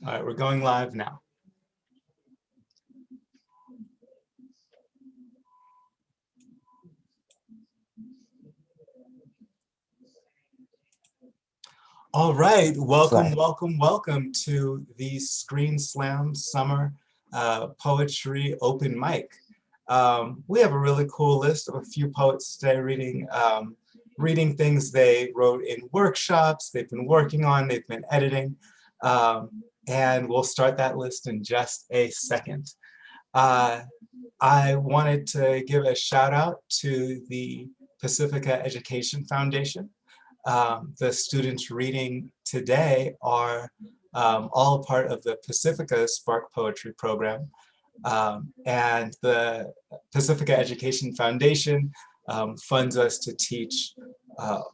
All right, we're going live now. All right, welcome to the Screen Slam Summer Poetry Open Mic. We have a really cool list of a few poets today reading things they wrote in workshops, they've been working on, they've been editing, and we'll start that list in just a second. I wanted to give a shout out to the Pacifica Education Foundation. The students reading today are all a part of the Pacifica Spark Poetry program. And the Pacifica Education Foundation funds us to teach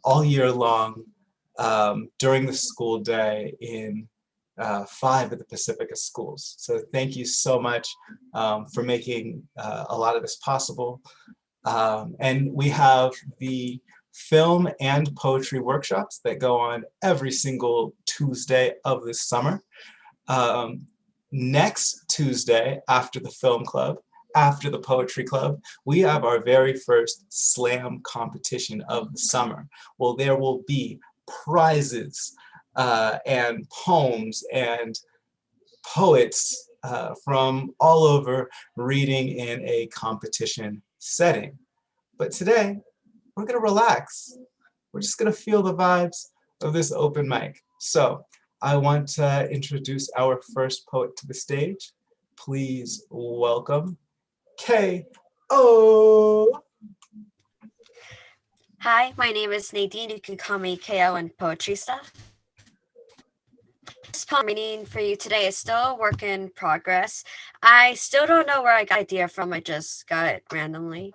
all year long during the school day in 5 of the Pacifica schools. So thank you so much for making a lot of this possible. And we have the film and poetry workshops that go on every single Tuesday of the summer. Next Tuesday, after the film club, after the poetry club, we have our very first slam competition of the summer. Well, there will be prizes and poems and poets from all over reading in a competition setting. But today, we're gonna relax. We're just gonna feel the vibes of this open mic. So I want to introduce our first poet to the stage. Please welcome K.O. Hi, my name is Nadine. You can call me KO in poetry stuff. This poem reading for you today is still a work in progress. I still don't know where I got the idea from. I just got it randomly.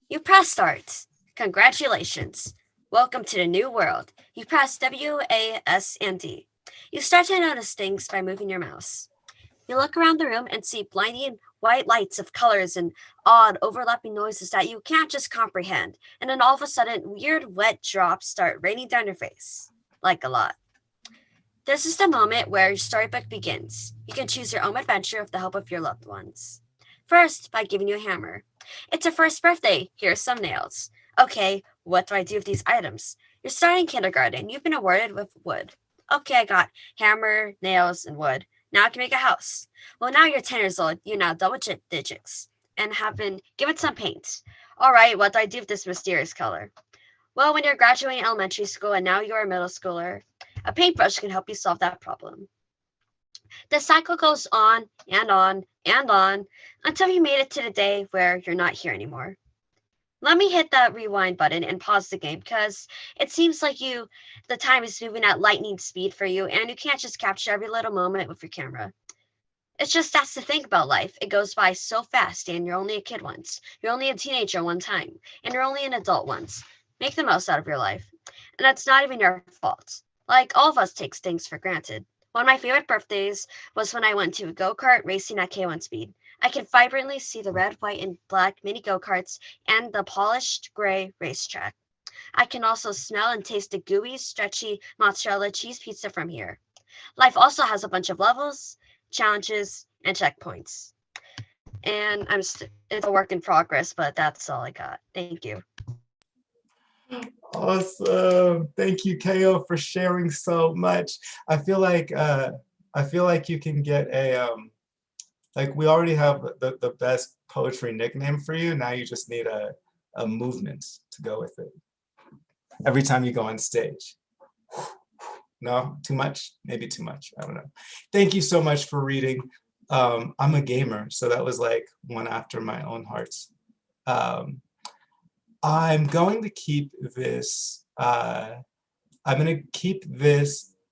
You pressed start. Congratulations. Welcome to the new world. You press W, A, S, and D. You start to notice things by moving your mouse. You look around the room and see blinding white lights of colors and odd overlapping noises that you can't just comprehend. And then all of a sudden, weird wet drops start raining down your face. Like a lot. This is the moment where your storybook begins. You can choose your own adventure with the help of your loved ones. First, by giving you a hammer. It's your first birthday. Here's some nails. Okay, what do I do with these items? You're starting kindergarten. You've been awarded with wood. Okay, I got hammer, nails, and wood. Now I can make a house. Well, now you're 10 years old. You now double digits and have been given some paint. All right, what do I do with this mysterious color? Well, when you're graduating elementary school and now you're a middle schooler, a paintbrush can help you solve that problem. The cycle goes on and on and on until you made it to the day where you're not here anymore. Let me hit that rewind button and pause the game because it seems like the time is moving at lightning speed for you and you can't just capture every little moment with your camera. It's just that's the thing about life. It goes by so fast and you're only a kid once. You're only a teenager one time and you're only an adult once. Make the most out of your life. And that's not even your fault. Like all of us takes things for granted. One of my favorite birthdays was when I went to a go-kart racing at K1 speed. I can vibrantly see the red, white, and black mini go-karts and the polished gray racetrack. I can also smell and taste the gooey, stretchy mozzarella cheese pizza from here. Life also has a bunch of levels, challenges, and checkpoints. And it's a work in progress, but that's all I got. Thank you. Awesome. Thank you, KO, for sharing so much. I feel like you can get a like we already have the best poetry nickname for you. Now you just need a movement to go with it. Every time you go on stage. No, too much? Maybe too much. I don't know. Thank you so much for reading. I'm a gamer, so that was like one after my own hearts. I'm going to keep this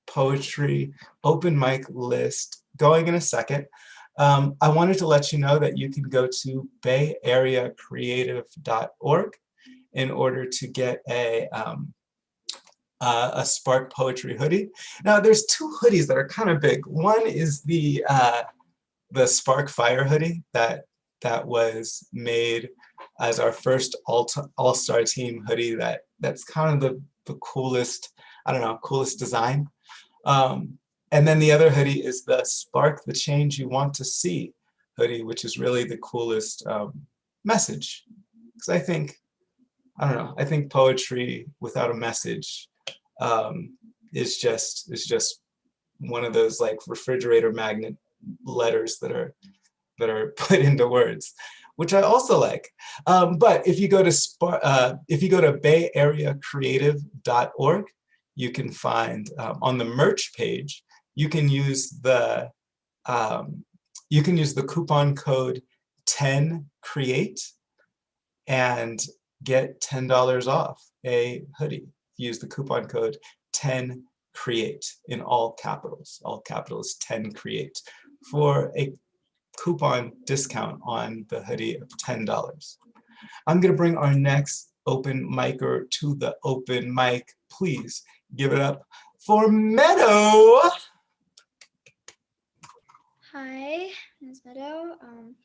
poetry open mic list going in a second. I wanted to let you know that you can go to bayareacreative.org in order to get a Spark Poetry hoodie. Now there's 2 hoodies that are kind of big. One is the Spark Fire hoodie that was made as our first all-star team hoodie. That's kind of the coolest, I don't know, coolest design. And then the other hoodie is the Spark the Change You Want to See hoodie, which is really the coolest message. Because I don't know, I think poetry without a message is just one of those like refrigerator magnet letters that are put into words, which I also like. But if you go to bayareacreative.org, you can find on the merch page, you can use the coupon code 10create and get $10 off a hoodie. Use the coupon code 10create in all capitals 10create for a coupon discount on the hoodie of $10. I'm gonna bring our next open micer to the open mic. Please give it up for Meadow. Hi, it's Meadow.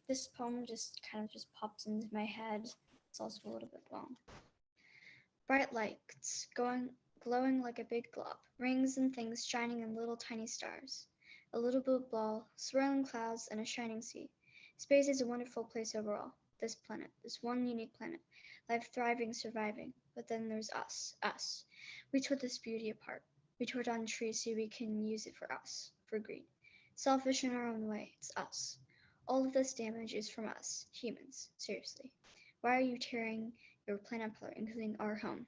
This poem just popped into my head. It's also a little bit long. Bright lights, glowing like a big glob, rings and things shining in little tiny stars. A little blue ball, swirling clouds, and a shining sea. Space is a wonderful place overall. This planet, this one unique planet, life thriving, surviving. But then there's us. We tore this beauty apart. We tore down trees so we can use it for us, for greed. Selfish in our own way, it's us. All of this damage is from us, humans, seriously. Why are you tearing your planet apart, including our home?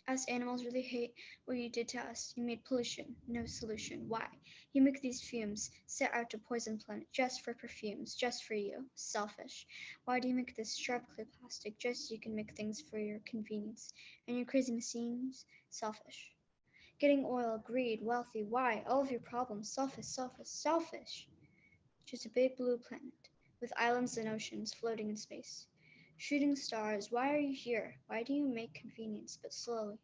Us animals really hate what you did to us. You made pollution, no solution. Why? You make these fumes, set out to poison planet just for perfumes, just for you. Selfish. Why do you make this sharp clay plastic just so you can make things for your convenience? And your crazy machines? Selfish. Getting oil, greed, wealthy, why? All of your problems, selfish. Just a big blue planet, with islands and oceans floating in space. Shooting stars, why are you here? Why do you make convenience, but slowly,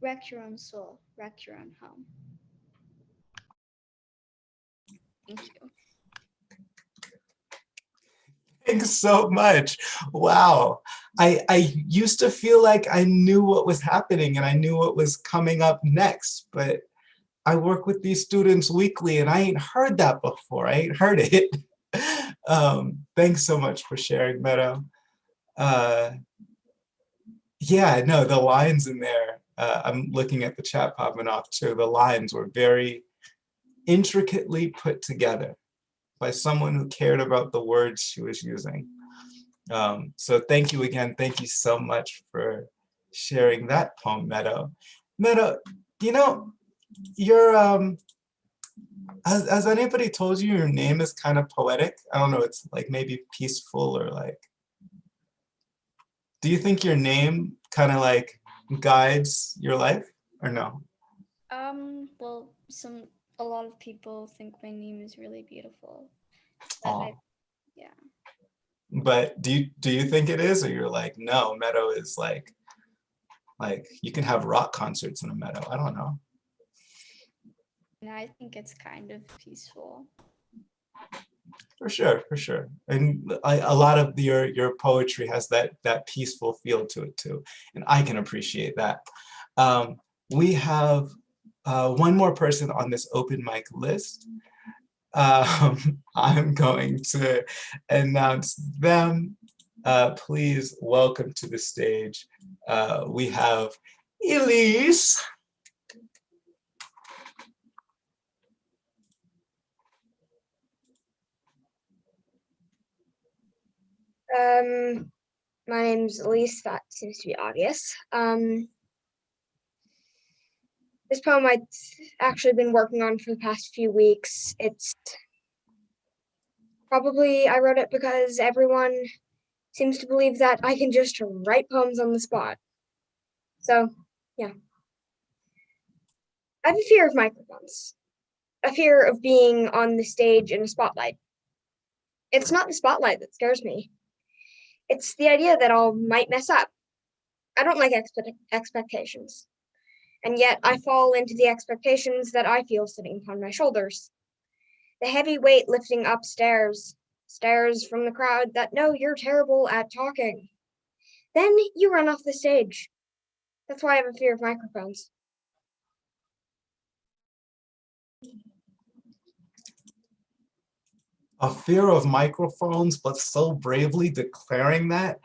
wreck your own soul, wreck your own home? Thank you. Thanks so much. Wow. I used to feel like I knew what was happening and I knew what was coming up next, but I work with these students weekly and I ain't heard that before. I ain't heard it. Thanks so much for sharing, Meadow. Yeah, no, the lines in there, I'm looking at the chat popping off too. The lines were very intricately put together by someone who cared about the words she was using. So thank you again. Thank you so much for sharing that poem, Meadow. Meadow, you know, you're, has anybody told you your name is kind of poetic? I don't know, it's like maybe peaceful or like, do you think your name kind of like guides your life or no? Well, a lot of people think my name is really beautiful. Oh, Yeah. but do you think it is, or you're like, no, Meadow is like you can have rock concerts in a meadow. I don't know. And I think it's kind of peaceful. For sure, for sure. And a lot of your poetry has that peaceful feel to it too, and I can appreciate that. We have one more person on this open mic list. I'm going to announce them. Please welcome to the stage. We have Elise. My name's Elise, that seems to be obvious. This poem I've actually been working on for the past few weeks. It's probably, I wrote it because everyone seems to believe that I can just write poems on the spot. So, yeah. I have a fear of microphones, a fear of being on the stage in a spotlight. It's not the spotlight that scares me. It's the idea that I might mess up. I don't like expectations. And yet I fall into the expectations that I feel sitting upon my shoulders. The heavy weight lifting upstairs, stares from the crowd that know you're terrible at talking. Then you run off the stage. That's why I have a fear of microphones. A fear of microphones, but so bravely declaring that.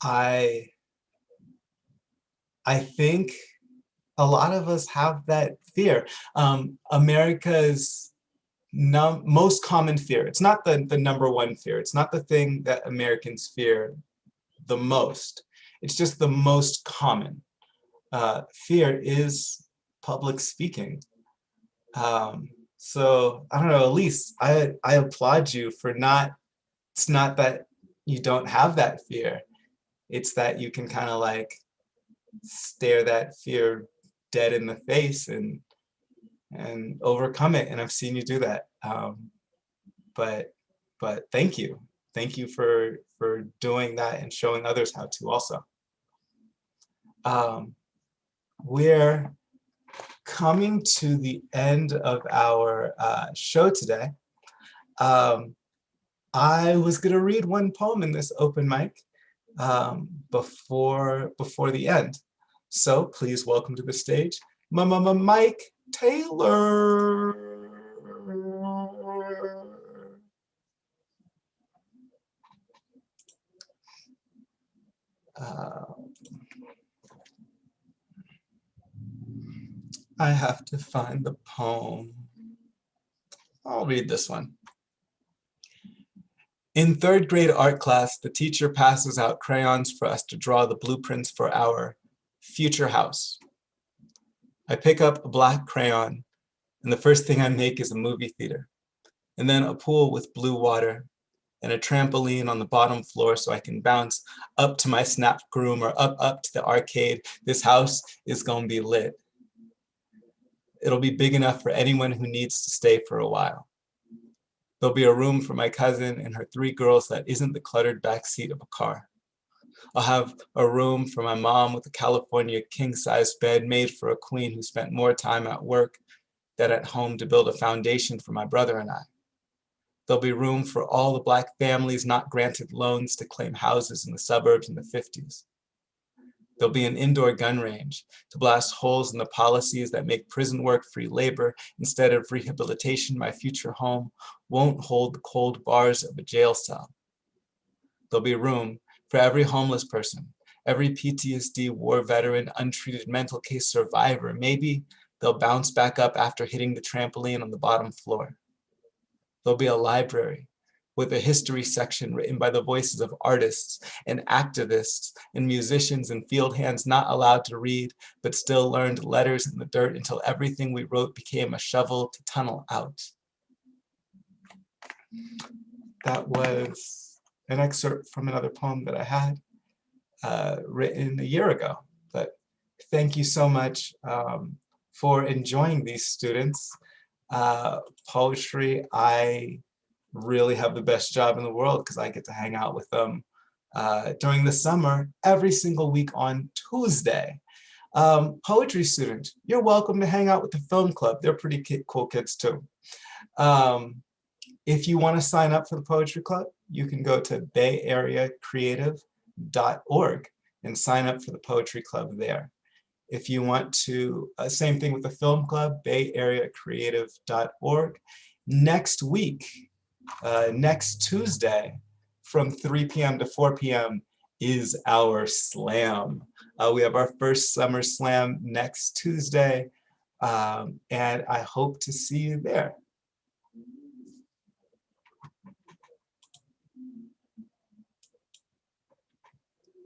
I think a lot of us have that fear. America's most common fear. It's not the number one fear. It's not the thing that Americans fear the most. It's just the most common fear is public speaking. So I don't know, Elise, I applaud you for not, it's not that you don't have that fear. It's that you can kind of like stare that fear dead in the face and overcome it. And I've seen you do that. But thank you. Thank you for doing that and showing others how to also. We're coming to the end of our show today. I was gonna read one poem in this open mic before the end. So please welcome to the stage, Mike Taylor. I have to find the poem. I'll read this one. In third grade art class, the teacher passes out crayons for us to draw the blueprints for our future house. I pick up a black crayon, and the first thing I make is a movie theater, and then a pool with blue water, and a trampoline on the bottom floor so I can bounce up to my snapped groom or up to the arcade. This house is gonna be lit. It'll be big enough for anyone who needs to stay for a while. There'll be a room for my cousin and her 3 girls that isn't the cluttered backseat of a car. I'll have a room for my mom with a California king-size bed made for a queen who spent more time at work than at home to build a foundation for my brother and I. There'll be room for all the Black families not granted loans to claim houses in the suburbs in the 50s. There'll be an indoor gun range to blast holes in the policies that make prison work free labor instead of rehabilitation. My future home won't hold the cold bars of a jail cell. There'll be room for every homeless person, every PTSD war veteran, untreated mental case survivor. Maybe they'll bounce back up after hitting the trampoline on the bottom floor. There'll be a library with a history section written by the voices of artists and activists and musicians and field hands not allowed to read, but still learned letters in the dirt until everything we wrote became a shovel to tunnel out. That was an excerpt from another poem that I had written a year ago. But thank you so much for enjoying these students. Poetry, I really have the best job in the world because I get to hang out with them during the summer every single week on Tuesday. Poetry student, you're welcome to hang out with the film club. They're pretty cool kids too. If you want to sign up for the poetry club, you can go to bayareacreative.org and sign up for the poetry club there. If you want to, same thing with the film club, bayareacreative.org. Next week, next Tuesday from 3 p.m. to 4 p.m. is our slam. We have our first summer slam next Tuesday, and I hope to see you there.